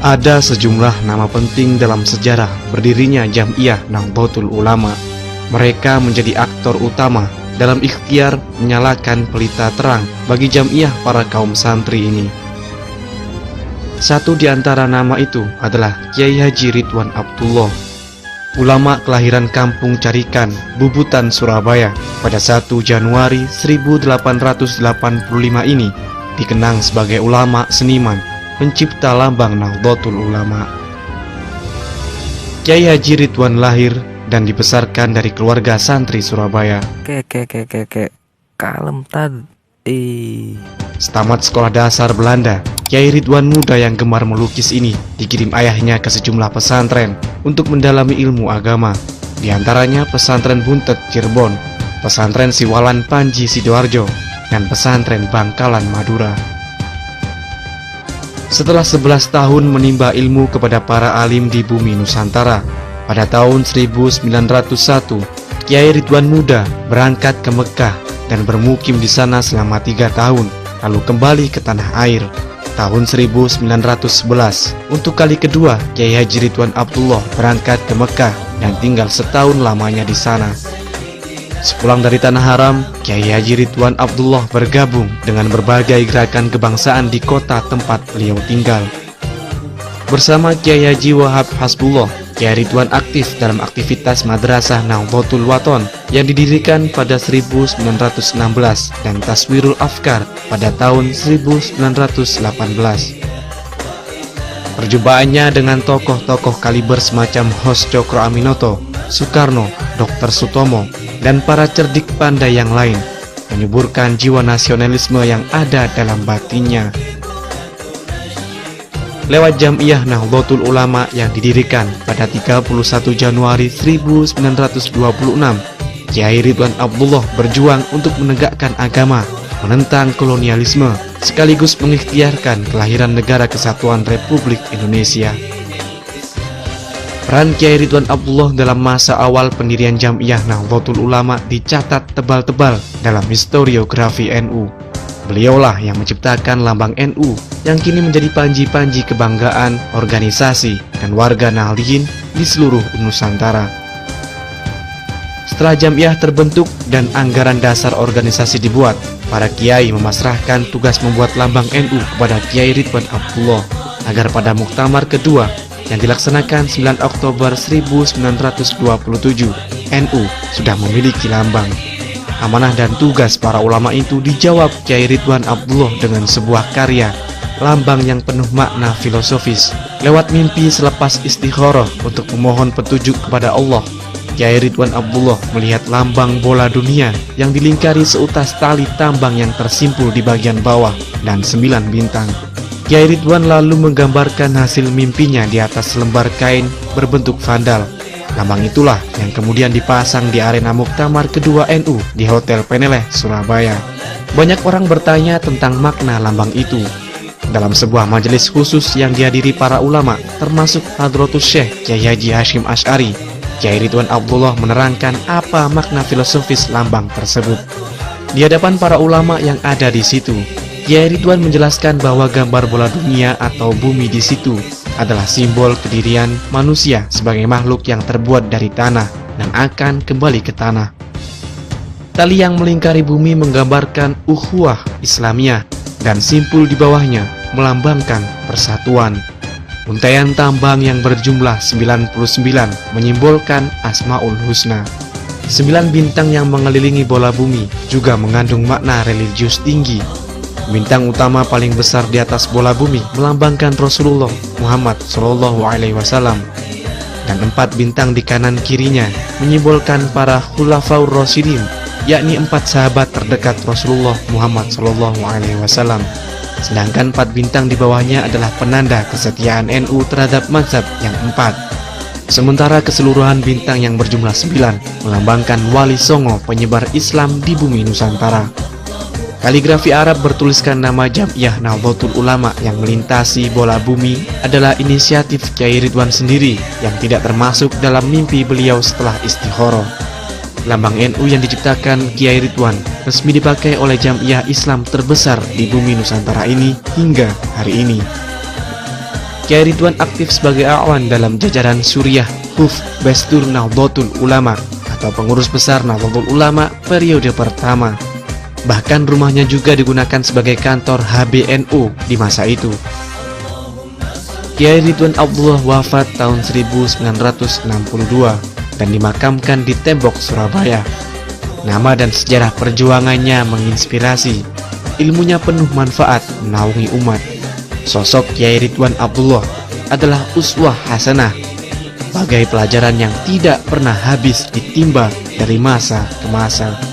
Ada sejumlah nama penting dalam sejarah berdirinya Jam'iyah Nahdlatul Ulama. Mereka menjadi aktor utama dalam ikhtiar menyalakan pelita terang bagi Jam'iyah para kaum santri ini. Satu di antara nama itu adalah Kyai Haji Ridwan Abdullah, ulama kelahiran Kampung Carikan, Bubutan, Surabaya pada 1 Januari 1885 ini dikenang sebagai ulama seniman, pencipta lambang Nahdlatul Ulama. Kyai Haji Ridwan lahir dan dibesarkan dari keluarga santri Surabaya. Kalem tadi. Setamat sekolah dasar Belanda, Kyai Ridwan muda yang gemar melukis ini dikirim ayahnya ke sejumlah pesantren untuk mendalami ilmu agama. Di antaranya pesantren Buntet Cirebon, pesantren Siwalan Panji Sidoarjo, dan pesantren Bangkalan Madura. Setelah 11 tahun menimba ilmu kepada para alim di bumi Nusantara, pada tahun 1901, Kyai Ridwan muda berangkat ke Mekah dan bermukim di sana selama 3 tahun, lalu kembali ke tanah air. Tahun 1911, untuk kali kedua, Kyai Haji Ridwan Abdullah berangkat ke Mekah dan tinggal setahun lamanya di sana. Sepulang dari Tanah Haram, Kyai Haji Ridwan Abdullah bergabung dengan berbagai gerakan kebangsaan di kota tempat beliau tinggal. Bersama Kyai Haji Wahab Hasbullah, Kyai Ridwan aktif dalam aktivitas Madrasah Nahdlatul Wathon yang didirikan pada 1916 dan Taswirul Afkar pada tahun 1918. Perjumpaannya dengan tokoh-tokoh kaliber semacam Hos Cokro Aminoto, Soekarno, Dr. Sutomo, dan para cerdik pandai yang lain menyuburkan jiwa nasionalisme yang ada dalam batinnya. Lewat Jam'iyah Nahdlatul Ulama yang didirikan pada 31 Januari 1926, Kyai Ridwan Abdullah berjuang untuk menegakkan agama, menentang kolonialisme, sekaligus mengikhtiarkan kelahiran Negara Kesatuan Republik Indonesia. Peran Kyai Ridwan Abdullah dalam masa awal pendirian Jam'iyah Nahdlatul Ulama dicatat tebal-tebal dalam historiografi NU. Beliaulah yang menciptakan lambang NU yang kini menjadi panji-panji kebanggaan organisasi dan warga Nahdliyin di seluruh Nusantara. Setelah Jam'iyah terbentuk dan anggaran dasar organisasi dibuat, para kiai memasrahkan tugas membuat lambang NU kepada Kyai Ridwan Abdullah agar pada muktamar kedua yang dilaksanakan 9 Oktober 1927, NU sudah memiliki lambang. Amanah dan tugas para ulama itu dijawab Kyai Ridwan Abdullah dengan sebuah karya, lambang yang penuh makna filosofis. Lewat mimpi selepas istikharah untuk memohon petunjuk kepada Allah, Kyai Ridwan Abdullah melihat lambang bola dunia yang dilingkari seutas tali tambang yang tersimpul di bagian bawah dan 9 bintang. Kyai Ridwan lalu menggambarkan hasil mimpinya di atas lembar kain berbentuk vandal. Lambang itulah yang kemudian dipasang di arena muktamar kedua NU di Hotel Peneleh, Surabaya. Banyak orang bertanya tentang makna lambang itu. Dalam sebuah majelis khusus yang dihadiri para ulama, termasuk Hadratus Syekh Kyai Haji Hashim Asy'ari, Kyai Ridwan Abdullah menerangkan apa makna filosofis lambang tersebut. Di hadapan para ulama yang ada di situ, Kyai Ridwan menjelaskan bahwa gambar bola dunia atau bumi di situ adalah simbol kedirian manusia sebagai makhluk yang terbuat dari tanah dan akan kembali ke tanah. Tali yang melingkari bumi menggambarkan ukhuwah Islamiyah dan simpul di bawahnya melambangkan persatuan. Untaian tambang yang berjumlah 99 menyimbolkan Asmaul Husna. 9 bintang yang mengelilingi bola bumi juga mengandung makna religius tinggi. Bintang utama paling besar di atas bola bumi melambangkan Rasulullah Muhammad SAW, dan 4 bintang di kanan kirinya menyimbolkan para Khulafaur Rasyidin, yakni 4 sahabat terdekat Rasulullah Muhammad SAW. Sedangkan 4 bintang di bawahnya adalah penanda kesetiaan NU terhadap mazhab yang 4. Sementara keseluruhan bintang yang berjumlah 9 melambangkan Wali Songo penyebar Islam di bumi Nusantara. Kaligrafi Arab bertuliskan nama Jam'iyah Nahdlatul Ulama yang melintasi bola bumi adalah inisiatif Kyai Ridwan sendiri yang tidak termasuk dalam mimpi beliau setelah istikharah. Lambang NU yang diciptakan Kyai Ridwan resmi dipakai oleh Jam'iyah Islam terbesar di bumi Nusantara ini hingga hari ini. Kiai Ridwan aktif sebagai awan dalam jajaran Suriah Huf Bestur Nahdlatul Ulama atau pengurus besar Nahdlatul Ulama periode pertama. Bahkan rumahnya juga digunakan sebagai kantor HBNU di masa itu. Kiai Ridwan Abdullah wafat tahun 1962 dan dimakamkan di Tembok, Surabaya. Nama dan sejarah perjuangannya menginspirasi, ilmunya penuh manfaat menaungi umat. Sosok Kiai Ridwan Abdullah adalah uswah hasanah, bagai pelajaran yang tidak pernah habis ditimba dari masa ke masa.